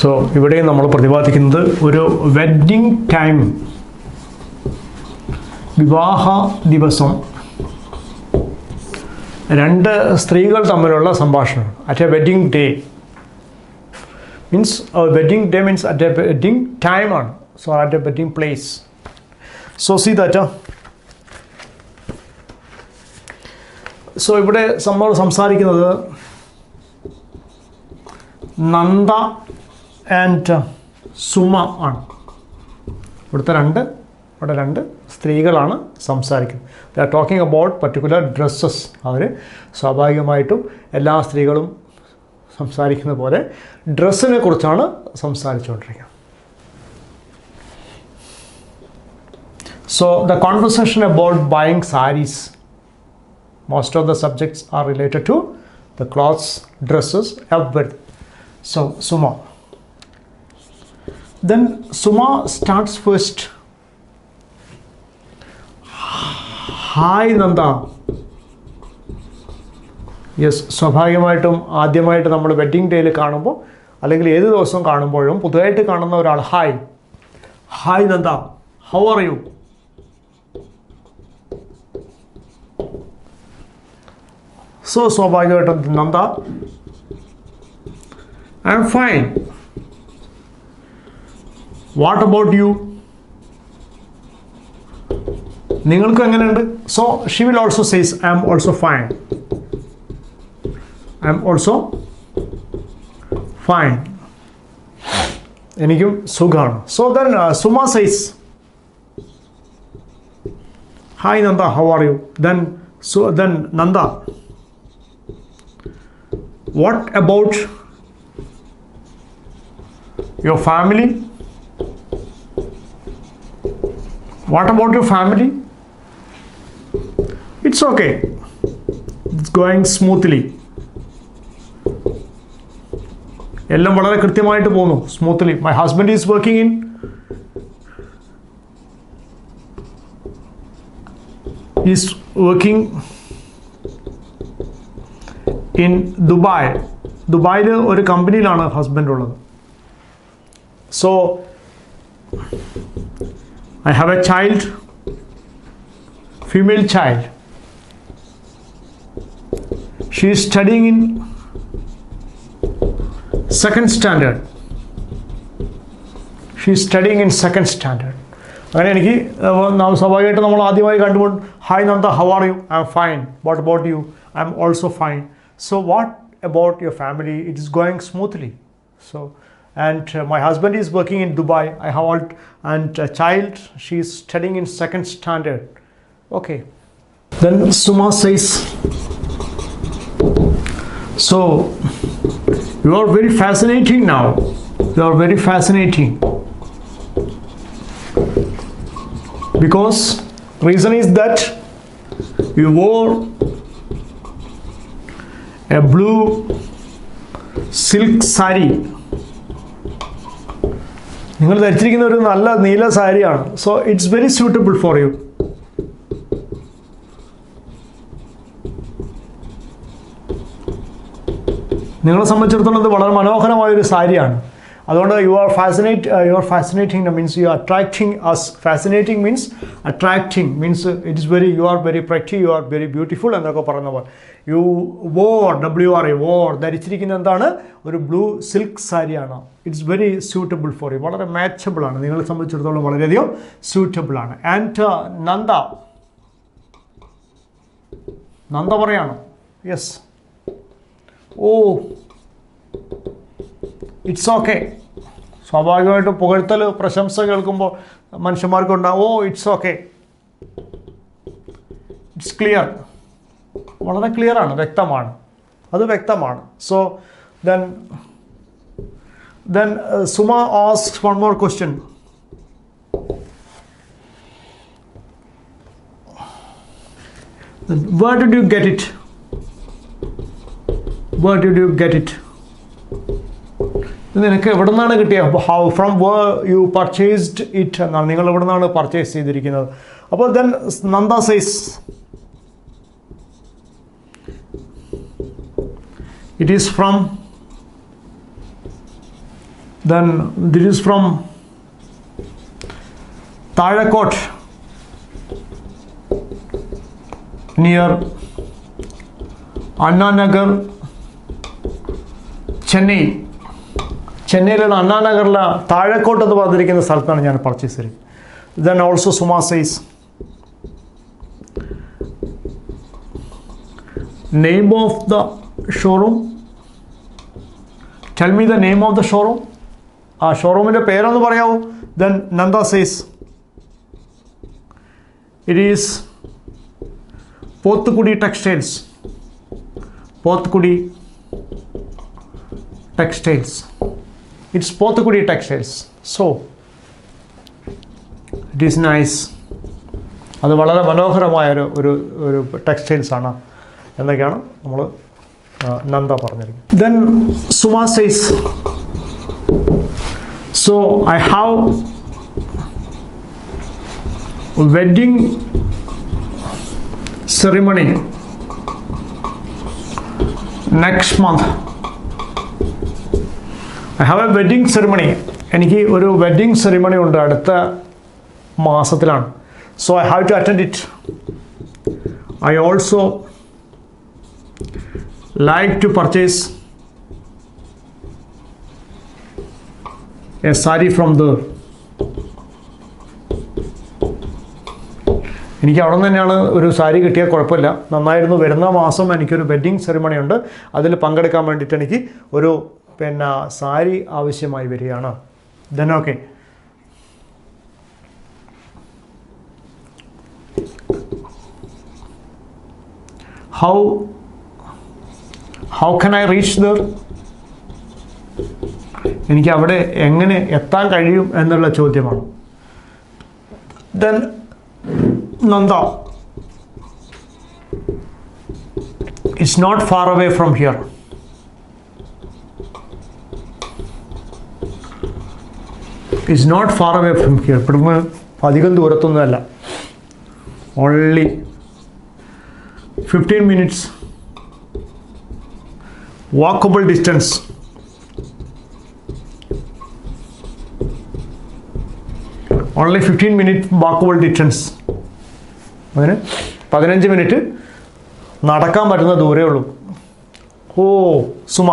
So, ഇവിടെ നമ്മൾ പ്രതിപാദിക്കുന്നത് ഒരു വെഡ്ഡിംഗ് ടൈം വിവാഹ ദിവസം രണ്ട് സ്ത്രീകൾ തമ്മിലുള്ള സംഭാഷണം at A wedding day means wedding day means at a wedding time on so at a wedding place so see that so ഇവിടെ നമ്മൾ സംസാരിക്കുന്നത് നന്ദ ആൻഡ് സുമ ആണ് ഇവിടുത്തെ രണ്ട് സ്ത്രീകളാണ് സംസാരിക്കുന്നത് they are talking about particular dresses അവർ സ്വാഭാവികമായിട്ടും എല്ലാ സ്ത്രീകളും സംസാരിക്കുന്ന പോലെ ഡ്രസ്സിനെ കുറിച്ചാണ് സംസാരിച്ചുകൊണ്ടിരിക്കുന്നത് so the conversation about buying sarees most of the subjects are related to the clothes dresses everything so Suma then Suma starts first hi Nanda yes സ്വാഭാവികമായിട്ടും ആദ്യമായിട്ട് നമ്മൾ wedding ഡേയിൽ കാണുമ്പോൾ അല്ലെങ്കിൽ ഏത് ദിവസവും കാണുമ്പോഴും പുതുതായിട്ട് കാണുന്ന ഒരാൾ hi Nanda how are you so സ്വാഭാവികമായിട്ടും Nanda I am fine what about you നിങ്ങൾക്ക് എങ്ങനെയുണ്ട് so she will also says I am also fine I am also fine. എനിക്കും സുഖമാണ്. So then Suma says, hi Nanda, how are you? Then Nanda, what about your family? What about your family? It's okay. It's going smoothly. എല്ലാം വളരെ കൃത്യമായിട്ട് പോകുന്നു smoothly my husband is working in ദുബായിൽ ഒരു കമ്പനിയിലാണ് husband ഉള്ളത് so I have A child female child she is studying in second standard she is studying in second standard അങ്ങനെ എനിക്ക് സ്വാഭാവികമായിട്ട് നമ്മൾ ആദ്യമായി കണ്ടുകൊണ്ട് hi Nanda how are U I am fine what about U I am also fine so what about your family it is going smoothly so and my husband is working in Dubai I have and child she is studying in second standard okay then Suma says so you are very fascinating now. You are very fascinating. Because reason is that you wore a blue silk saree. നിങ്ങൾ ധരിച്ചിരിക്കുന്ന ഒരു നല്ല നീല സാരിയാണ്. So it's very suitable for you. നിങ്ങളെ സംബന്ധിച്ചിടത്തോളം ഇത് വളരെ മനോഹരമായൊരു സാരിയാണ് അതുകൊണ്ട് you are fascinating means you are attracting as fascinating means attracting means it is very you are very pretty you are very beautiful എന്നൊക്കെ പറയുന്ന പോലെ യു വോർ ധരിച്ചിരിക്കുന്ന എന്താണ് ഒരു ബ്ലൂ സിൽക്ക് സാരിയാണ് it's very suitable for you വളരെ matchable ആണ് നിങ്ങളെ സംബന്ധിച്ചിടത്തോളം വളരെയധികം സ്യൂട്ടബിൾ ആണ് ആൻഡ് നന്ദ പറയാണ് യെസ് ഓ ഇറ്റ്സ് ഓക്കെ സ്വാഭാവികമായിട്ടും പുകഴ്ത്തൽ പ്രശംസ കേൾക്കുമ്പോൾ മനുഷ്യന്മാർക്കുണ്ടാവും oh it's okay it's clear വളരെ ക്ലിയറാണ് വ്യക്തമാണ് so then Suma asks one more question then where did you get it നിനക്ക് എവിടെ നിന്നാണ് കിട്ടിയത് from where you purchased it എന്നാണ് നിങ്ങൾ എവിടെ നിന്നാണ് പർച്ചേസ് ചെയ്തിരിക്കുന്നത് അപ്പോൾ then Nanda says It is from Then this is from Thalakot near Anna Nagar, Chennai. ചെന്നൈയിലുള്ള അണ്ണാനഗറിലെ താഴെക്കോട്ട് എന്ന് പറഞ്ഞിരിക്കുന്ന സ്ഥലത്താണ് ഞാൻ പർച്ചേസ് ചെയ്തത്. Then also Suma says, name of the showroom. Tell me the name of the showroom. ആ ഷോറൂമിൻ്റെ പേരൊന്ന് പറയാമോ? Then Nanda says, it is Pothukudi Textiles. Pothukudi Textiles. It's Pothukudi Textiles. So it is nice. അത് വളരെ മനോഹരമായ ഒരു textiles ആണ് എന്നൊക്കെയാണ് നമ്മൾ നന്ദ പറഞ്ഞിരിക്കുന്നത്. Then Suma says, so I have wedding ceremony next month. I have a wedding ceremony. എനിക്ക് ഒരു വെഡ്ഡിങ് സെറിമണി ഉണ്ട് അടുത്ത മാസത്തിലാണ്. So I have to attend it. I also like to purchase a saree from there. എനിക്ക് അവിടെ നിന്ന് തന്നെയാണ് ഒരു സാരി കിട്ടിയാൽ കുഴപ്പമില്ല, നന്നായിരുന്നു. വരുന്ന മാസം എനിക്കൊരു വെഡ്ഡിങ് സെറിമണി ഉണ്ട്, അതിൽ പങ്കെടുക്കാൻ വേണ്ടിയിട്ട് എനിക്ക് ഒരു സാരി ആവശ്യമായി വരികയാണ്. Then okay. How can I reach there? എനിക്ക് അവിടെ എങ്ങനെ എത്താൻ കഴിയും എന്നുള്ള ചോദ്യമാണ്. Then Nanda, it's not far away from here. It's not far away from here. ഇവിടുന്ന് അധികം ദൂരത്തൊന്നുമല്ല. Only 15 minutes walkable distance. Only 15 minutes walkable distance. അതിന് 15 മിനിറ്റ് നടക്കാൻ പറ്റുന്ന ദൂരേ ഉള്ളൂ. ഓ Suma,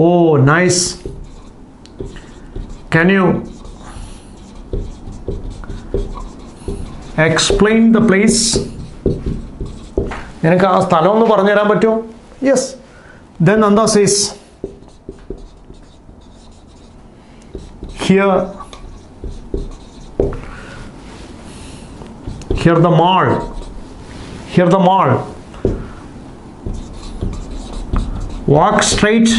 oh nice. Can you explain the place? നിനക്ക് ആ സ്ഥലം ഒന്ന് പറഞ്ഞു തരാൻ പറ്റുമോ? Yes. Then Nanda says, here the mall. Here the mall. Walk straight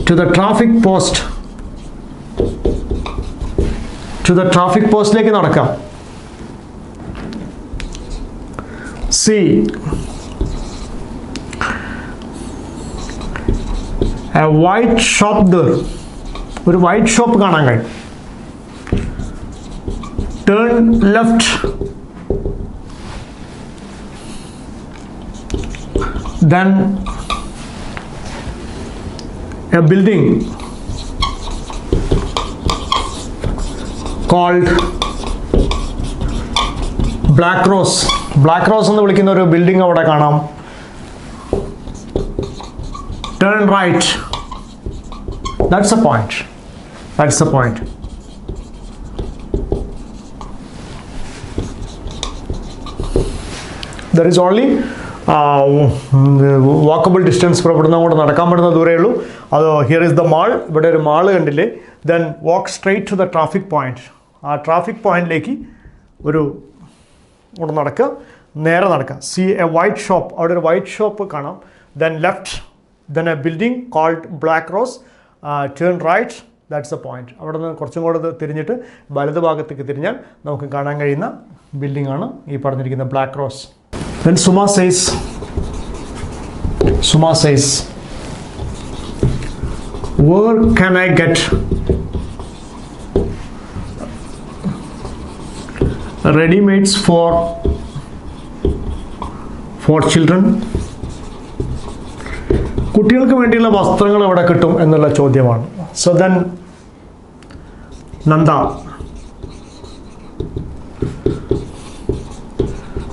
to the traffic post. To the traffic post ലേക്ക് നടക്കാം. See a white shop there. ഒരു white shop കാണാൻ കഴിയും. Turn left. Then a building called Black Rose. Black Rose എന്ന് വിളിക്കുന്ന ഒരു building അവിടെ കാണാം. Turn right. That's the point. That's the point. There is only walkable distance. ഇവിടുന്ന് അങ്ങോട്ട് നടക്കാൻ പറ്റുന്ന ദൂരേ ഉള്ളൂ. അത് ഹിയർ ഇസ് ദ മാൾ. ഇവിടെ ഒരു മാള് കണ്ടില്ലേ? Then walk straight to the traffic point. ആ ട്രാഫിക് പോയിന്റിലേക്ക് ഒരു ഇവിടെ നടക്കുക, നേരെ നടക്കുക. See a white shop. അവിടെ ഒരു വൈറ്റ് ഷോപ്പ് കാണാം. Then left, then a building called black rose. Turn right. That's the point. അവിടെ നിന്ന് കുറച്ചും കൂടെ തിരിഞ്ഞിട്ട് വലത് ഭാഗത്തേക്ക് തിരിഞ്ഞാൽ നമുക്ക് കാണാൻ കഴിയുന്ന ബിൽഡിംഗ് ആണ് ഈ പറഞ്ഞിരിക്കുന്ന black rose. Then Suma says, where can I get ready-mades for for children. കുട്ടികൾക്ക് വേണ്ടിയുള്ള വസ്ത്രങ്ങൾ എവിടെ കിട്ടും എന്നുള്ള ചോദ്യമാണ്. So then Nanda,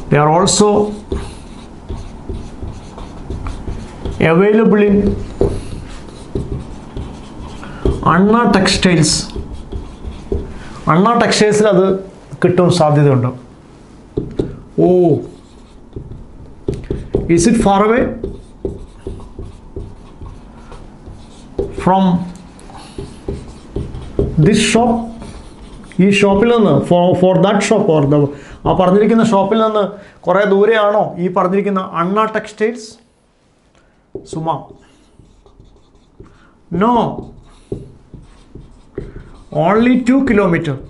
they are also available in Anna Textiles. Anna Textiles അത് കിട്ടും സാധ്യതയുണ്ട്. Oh, is it far away from this shop? ഈ ഷോപ്പിൽ നിന്ന് for that shop or the ആ പറഞ്ഞിരിക്കുന്ന ഷോപ്പിൽ നിന്ന് കുറേ ദൂരെയാണോ ഈ പറഞ്ഞിരിക്കുന്ന അണ്ണ textiles? Suma, no, only 2 kilometers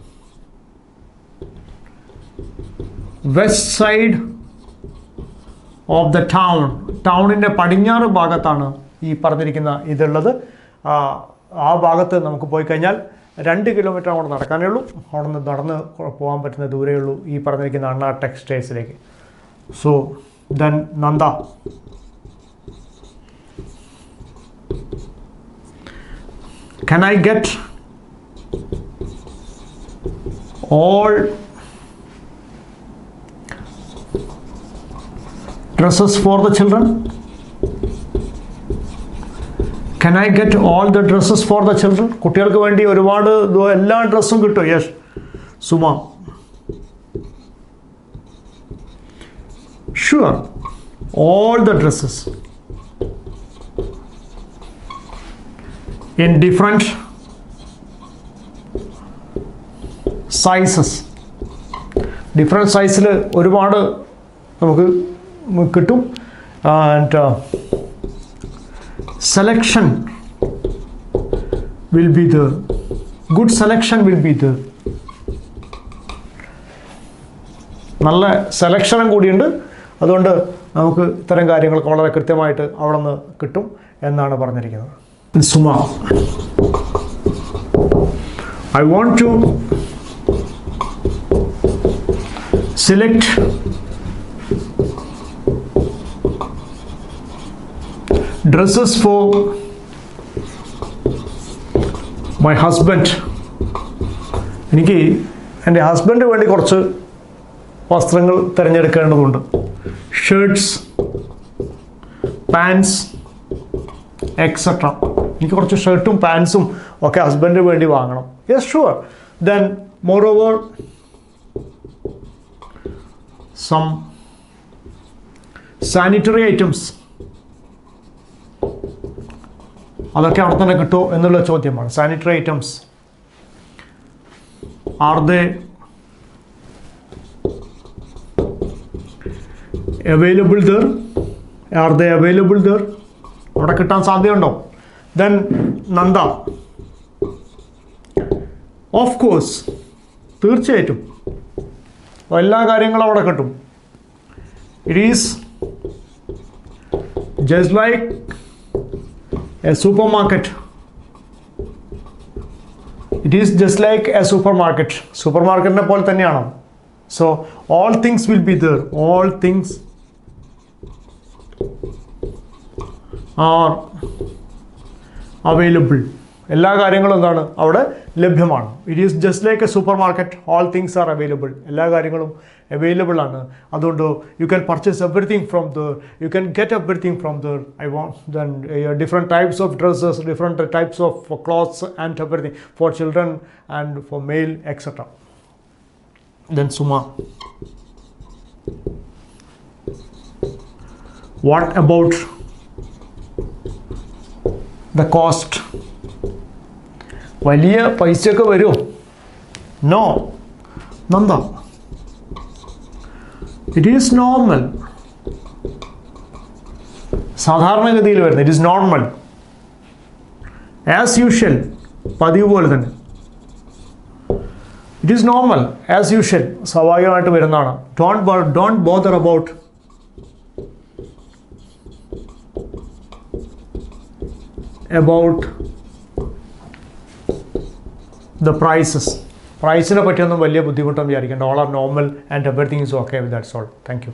west side of the town. ടൗണിൻ്റെ പടിഞ്ഞാറ് ഭാഗത്താണ് ഈ പറഞ്ഞിരിക്കുന്ന ഇതുള്ളത്. ആ ഭാഗത്ത് നമുക്ക് പോയി കഴിഞ്ഞാൽ 2 കിലോമീറ്റർ അവിടെ നടക്കാനേ ഉള്ളൂ. അവിടെ നിന്ന് നടന്ന് പോകാൻ പറ്റുന്ന ദൂരേ ഉള്ളൂ ഈ പറഞ്ഞിരിക്കുന്ന അണ്ണ ടെക്സ്റ്റൈൽസിലേക്ക്. So then Nanda, can I get all dresses for the children? Can I get all the dresses for the children? കുട്ടികൾക്ക് വേണ്ടി ഒരുപാട് എല്ലാ ഡ്രസ്സും കിട്ടും. Yes. Suma, sure, all the dresses in different sizes. Different സൈസിൽ ഒരുപാട് നമുക്ക് കിട്ടും. And selection will be there. Good selection will be there. നല്ല സെലക്ഷനും കൂടിയുണ്ട്. അതുകൊണ്ട് നമുക്ക് ഇത്തരം കാര്യങ്ങളൊക്കെ വളരെ കൃത്യമായിട്ട് അവിടെ നിന്ന് കിട്ടും എന്നാണ് പറഞ്ഞിരിക്കുന്നത്. Suma, I want to select dresses for my husband. എനിക്ക് എൻ്റെ ഹസ്ബൻഡിന് വേണ്ടി കുറച്ച് വസ്ത്രങ്ങൾ തിരഞ്ഞെടുക്കേണ്ടതുണ്ട്. Shirts, pants, etcetera. എനിക്ക് കുറച്ച് ഷർട്ടും പാൻസും ഒക്കെ ഹസ്ബൻഡിന് വേണ്ടി വാങ്ങണം. Yes, sure. Then moreover some sanitary items. അതൊക്കെ അവിടെ തന്നെ കിട്ടുമോ എന്നുള്ള ചോദ്യമാണ്. Sanitary items, are they available there? Are they available there? അവിടെ കിട്ടാൻ സാധ്യതയുണ്ടോ? ദെൻ നന്ദ, ഓഫ് കോഴ്സ്, തീർച്ചയായിട്ടും എല്ലാ കാര്യങ്ങളും അവിടെ കിട്ടും. It is just like a supermarket. It is just like a supermarket. Supermarket പോലെ തന്നെയാണ്. So all things will be there. All things are available. എല്ലാ കാര്യങ്ങളും എന്താണ് അവിടെ ലഭ്യമാണ്. It is just like a supermarket. All things are available. എല്ലാ കാര്യങ്ങളും available ആണ്. അതുകൊണ്ട് you can purchase everything from there. You can get everything from there. I want then different types of dresses, different types of clothes and everything for children and for male etcetera. Then Suma, what about the cost? വലിയ പൈസയൊക്കെ വരുമോ? No. Nanda, it is normal. സാധാരണഗതിയിൽ വരുന്നത് it is normal, as usual, പതിവ് പോലെ തന്നെ. It is normal, as usual, സ്വാഭാവികമായിട്ട് വരുന്നതാണ്. Don't bother about the prices. പ്രൈസിനെ പറ്റിയൊന്നും വലിയ ബുദ്ധിമുട്ടൊന്നും വിചാരിക്കേണ്ട. All are normal and everything is okay. That's all. Thank you.